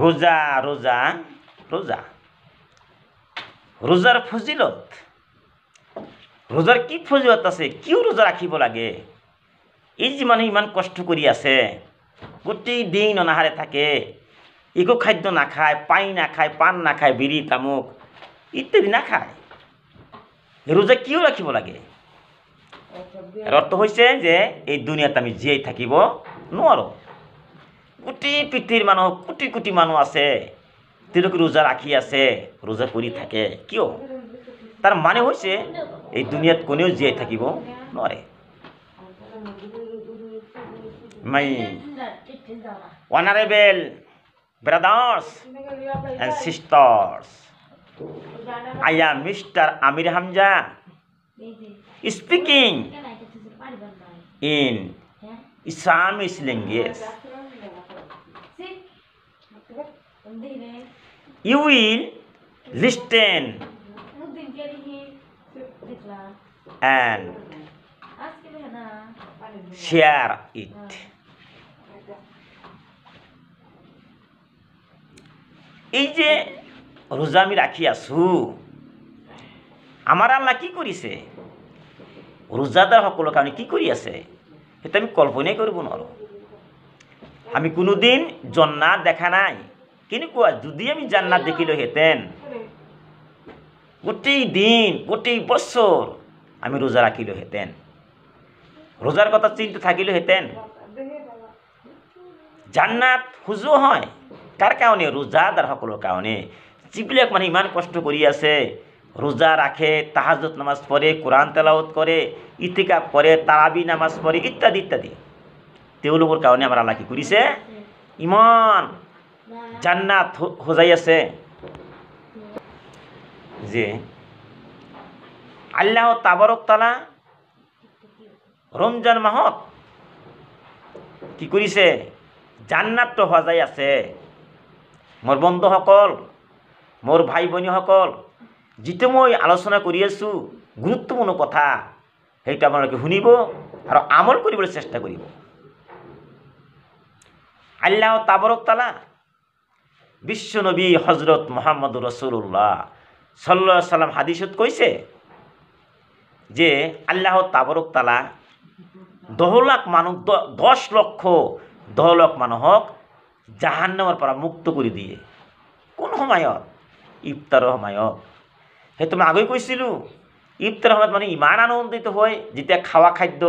রোজা রোজা রোজা রোজার ফজিলত, রোজার কি ফজিলত আছে, কিয় রোজা রাখিব লাগে? এই যে মানুহ ইমান কষ্ট কৰি আছে, গোটেই দিন অনাহাৰে থাকে, একো খাদ্য নাখায়, পানী নাখায়, পাণ নাখায়, বিড়ি তামুক ইত্যাদি নাখায়, রোজা কিয় ৰাখিব লাগে? অৰ্থ হৈছে যে এই দুনিয়াত আমি জীয়াই থাকিব নোৱাৰোঁ। গোটেই পৃথিৱীৰ মানুহ কোটি কোটি মানুহ আছে, তেওঁলোকে ৰোজা ৰাখি আছে, ৰোজা কৰি থাকে, কিয়? তাৰ মানে হৈছে এই দুনিয়াত কোনেও জীয়াই থাকিব নোৱাৰে। My honorable brothers and sisters, I am Mr. Amir Hamza speaking in Islamic language. You will listen and share it. এই যে রোজা আমি রাখি আছো, আমাৰ আল্লাহ কি কৰিছে, ৰোজাদাৰ সকলৰ কাৰণে কি কৰি আছে, সেইটো আমি কল্পনাই কৰিব নোৱাৰোঁ। আমি কোনোদিন জান্নাত দেখা নাই, কেনেকুৱা যদি আমি জান্নাত দেখিলোহেঁতেন, গোটেই দিন গোটেই বছৰ আমি ৰোজা ৰাখিলোহেঁতেন, ৰোজাৰ কথা চিন্তা থাকিলোহেঁতেন। জান্নাত হুজু হয় কাৰ কাৰণে? ৰোজাদাৰ সকলৰ কাৰণে, যিবিলাক মানে ইমান কষ্ট কৰি আছে, ৰোজা ৰাখে, তাহাজ্জুদ নামাজ পড়ে, কোৰআন তেলাওয়াত কৰে, ইতিকাফ কৰে, তাৰাবি নামাজ পড়ে ইত্যাদি ইত্যাদি, তেওঁলোকৰ কাৰণে আমাৰ আল্লাহ কি কৰিছে, ইমান জান্নাত সজাই আছে যে আল্লাহ তাবাৰক তাআলা ৰমজান মাহত কি কৰিছে, জান্নাতটো সজাই আছে। মোৰ বন্ধুসকল, মোৰ ভাই ভনীসকল, যিটো মই আলোচনা কৰি আছোঁ গুৰুত্বপূৰ্ণ কথা, সেইটো আপোনালোকে শুনিব আৰু আমল কৰিবলৈ চেষ্টা কৰিব। আল্লাহ তাবারক তাআলা বিশ্ব নবী হযরত মুহাম্মদ রাসূলুল্লাহ সাল্লাল্লাহু আলাইহি সাল্লাম হাদিসত কৈছে যে আল্লাহ তাবারক তাআলা 10 লাখ মানুহ 10 লক্ষ মানুহক জাহান্নামৰ পৰা মুক্ত কৰি দিয়ে। কোন সময়ত? ইফতাৰৰ সময়ত। সেইটো মই আগেই কৈছিলোঁ, ইফতাৰৰ সময়ত মানে ইমান আনন্দিত হয়, যেতিয়া খাওয়া খাদ্য,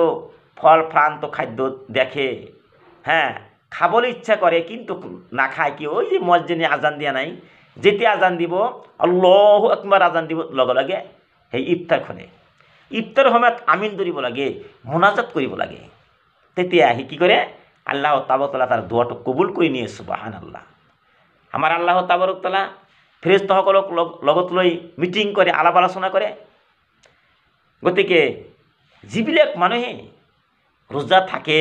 ফল ফ্ৰান্ত খাদ্য দেখে, হ্যাঁ খাবলৈ ইচ্ছা কৰে কিন্তু নাখায়, কি ওই যে মসজিদে আজান দিয়া নাই, যেতিয়া আজান দিব আল্লাহু আকবার আজান দিব লগে লগে সেই ইফতাৰ খোলে। ইফতাৰৰ সময়ত আমিন ধৰিব লাগে, মোনাজাত কৰিব লাগে, তেতিয়া সি কি কৰে, আল্লাহ তাবাৰক তাআলা তাৰ দোৱাটো কবুল কৰি নিয়ে। সুবহানাল্লাহ। আমাৰ আল্লাহ তাবাৰক তাআলা ফেৰেশতাসকলক লগত লৈ মিটিং কৰে, আলাপ আলোচনা কৰে। গতিকে যিবিলাক মানুহে ৰোজা থাকে,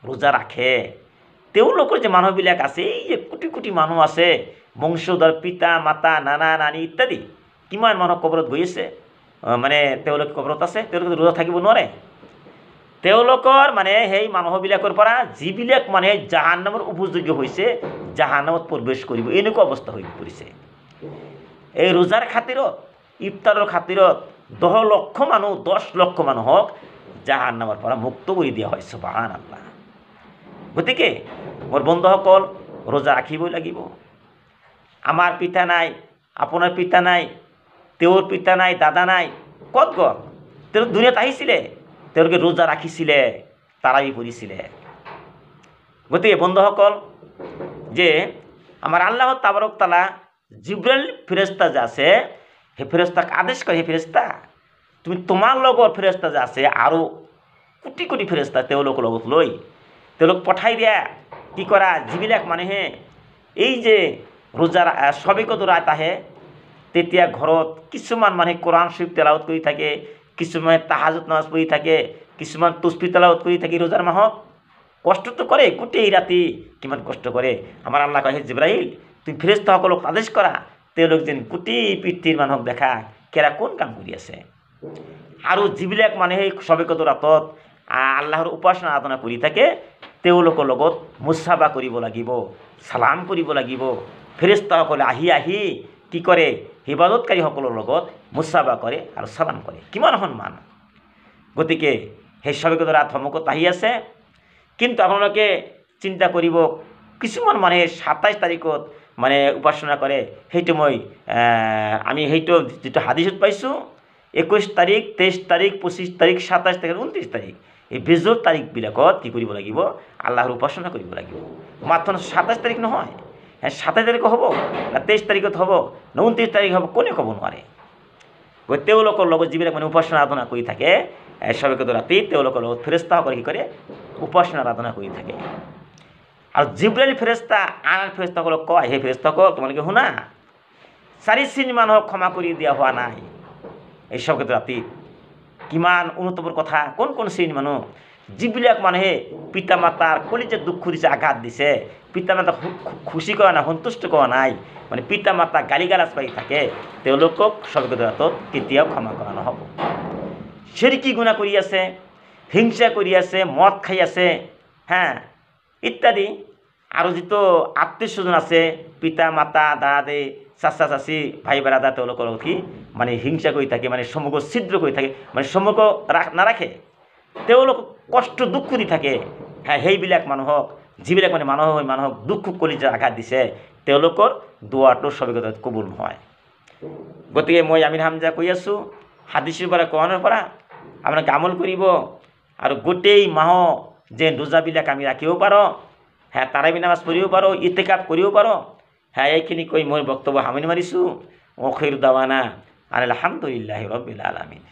ৰোজা ৰাখে, তেওঁলোকৰ যে মানুহবিলাক আছে, এই যে কোটি কোটি মানুহ আছে, বংশধৰ, পিতা মাতা, নানা নানী ইত্যাদি, কিমান মানুহ কবৰত গৈ আছে, মানে তেওঁলোক কবৰত আছে, তেওঁলোকে ৰোজা থাকিব নোৱাৰে। তেওঁলোকৰ মানে সেই মানুহবিলাকৰ পৰা যিবিলাক মানুহে জাহান্নামৰ উপযোগ্য হৈছে, জাহান্নামত প্ৰৱেশ কৰিব, এনেকুৱা অৱস্থা হৈ পৰিছে। এই ৰোজাৰ খাতিৰত, ইফতাৰৰ খাতিৰত 10 লক্ষ মানুহক জাহান্নামৰ পৰা মুক্ত কৰি দিয়া হয়। সুবহানাল্লাহ। গতিকে মোৰ বন্ধুসকল, ৰোজা ৰাখিবই লাগিব। আমাৰ পিতা নাই, আপোনাৰ পিতা নাই, তেওঁৰ পিতা নাই, দাদা নাই, ক'ত গ'ল? তেওঁ দুনিয়াত আহিছিলে, তেওঁলোকে ৰোজা ৰাখিছিলে, তাৰাবি পঢ়িছিলে। গতিকে বন্ধুসকল, যে আমাৰ আল্লাহ তাবাৰক তাআলা জিব্ৰাইল ফেৰেশতা যে আছে, সেই ফেৰেশতাক আদেশ কৰে, সেই ফেৰেশতা তুমি তোমাৰ লগৰ ফেৰেশতা যে আছে আৰু কোটি কোটি ফেৰেশতা তেওঁলোকৰ লগত লৈ তেওঁলোক পঠাই দিয়া। কি কৰা, যিবিলাক মানুহে এই যে ৰোজাৰ সবে কদৰাত আহে, তেতিয়া ঘৰত কিছুমান মানুহে কোৰআন শৰীফ তেলাওয়াত কৰি থাকে, কিছুমানে তাহাজ্জুদ নামাজ পঢ়ি থাকে, কিছুমান তসবিহ তেলাওয়াত কৰি থাকে। ৰোজাৰ মাহত কষ্টটো কৰে, গোটেই ৰাতি কিমান কষ্ট কৰে। আমাৰ আল্লাহ কয়, জিব্ৰাইল তুমি ফেৰেশতাসকলক আদেশ কৰা, তেওঁলোক যেন গোটেই পৃথিৱীৰ মানুহক দেখা কেৰা কোন কাম কৰি আছে। আৰু যিবিলাক মানুহে সবে কদৰাতত আল্লাহৰ উপাসনা আৰাধনা কৰি থাকে, তেওঁলোকৰ লগত মুছাফা কৰিব লাগিব, সালাম কৰিব লাগিব, ফেৰেস্তাসকলে আহি কি কৰে ইবাদতকাৰীসকলৰ লগত মুছাফা কৰে আৰু চালাম কৰে। কিমান সন্মান! গতিকে সেই শবে কদৰৰ ধমকত আহি আছে। কিন্তু আপোনালোকে চিন্তা কৰিব, কিছুমান মানুহে 27 তাৰিখত মানে উপাসনা কৰে। সেইটো আমি সেইটো যিটো হাদিছত পাইছোঁ, 21 তাৰিখ, 23 তাৰিখ, 25 তাৰিখ, 27 তাৰিখ, 29 তাৰিখ, এই বেজোৰ তাৰিখবিলাকত কি কৰিব লাগিব? আল্লাহৰ উপাসনা কৰিব লাগিব। মাত্ৰ 27 তাৰিখ নহয়, 27 তাৰিখত হ'ব না 23 তাৰিখত হ'ব না 29 তাৰিখ হ'ব, কোনে ক'ব নোৱাৰে। গতিকে তেওঁলোকৰ লগত যিবিলাক মানে উপাসনা আৰাধনা কৰি থাকে শবে কদৰ ৰাতি, তেওঁলোকৰ লগত ফেৰেস্তাসকলে কি কৰে? উপাসনা আৰাধনা কৰি থাকে। আৰু জিব্ৰাইল ফেৰেস্তা আন ফেৰেস্তাসকলক কয়, সেই ফেৰেস্তাসকল তোমালোকে শুনা, 4 শ্ৰেণীৰ মানুহক ক্ষমা কৰি দিয়া হোৱা নাই এই শবে কদৰ ৰাতি। কিমান উন্নতমৰ কথা! কোন কোন শ্ৰেণীৰ মানুহ? যিবিলাক মানুহে পিতা মাতাৰ কলিজাত দুখ দিছে, আঘাত দিছে, পিতা মাতাক খুশি কৰা নাই, সন্তুষ্ট কৰা নাই, মানে পিতা মাতা গালিগালাজ পাই থাকে, তেওঁলোকক শবে কদৰ ৰাতত কেতিয়াও ক্ষমা কৰা নহ'ব। শিৰকি গুনাহ কৰি আছে, হিংসা কৰি আছে, মদ খাই আছে, ইত্যাদি। আৰু যিটো আত্মীয় স্বজন আছে, পিতা মাতা, দাদা চাচা চাচি, ভাই বেৰাদা, তেওঁলোকৰ কি মানে হিংসা কৰি থাকে, মানে সম্পৰ্ক ছিদ্ৰ কৰি থাকে, মানে সম্পৰ্ক নাৰাখে, তেওঁলোক কষ্ট দুখ দি থাকে। সেইবিলাক মানুহক, যিবিলাক মানে মানুহক দুখ কলিজাত আঘাত দিছে, তেওঁলোকৰ দোৱাটো শবে কদৰত কবুল নহয়। গতিকে মই আমিৰ হামজা কৈ আছোঁ, হাদিছৰ পৰা কোৰাণৰ পৰা আপোনালোকে আমল কৰিব। আৰু গোটেই মাহ যে ৰোজাবিলাক আমি ৰাখিব পাৰোঁ, তাৰাবি নামাজ পঢ়িব পাৰোঁ, ইতিকাফ কৰিব পাৰোঁ। এইখিনি কৈ মই বক্তব্য সামৰণি মাৰিছোঁ। আখিৰ দাৱানা আলহামদুলিল্লাহি ৰাব্বিল আলামিন।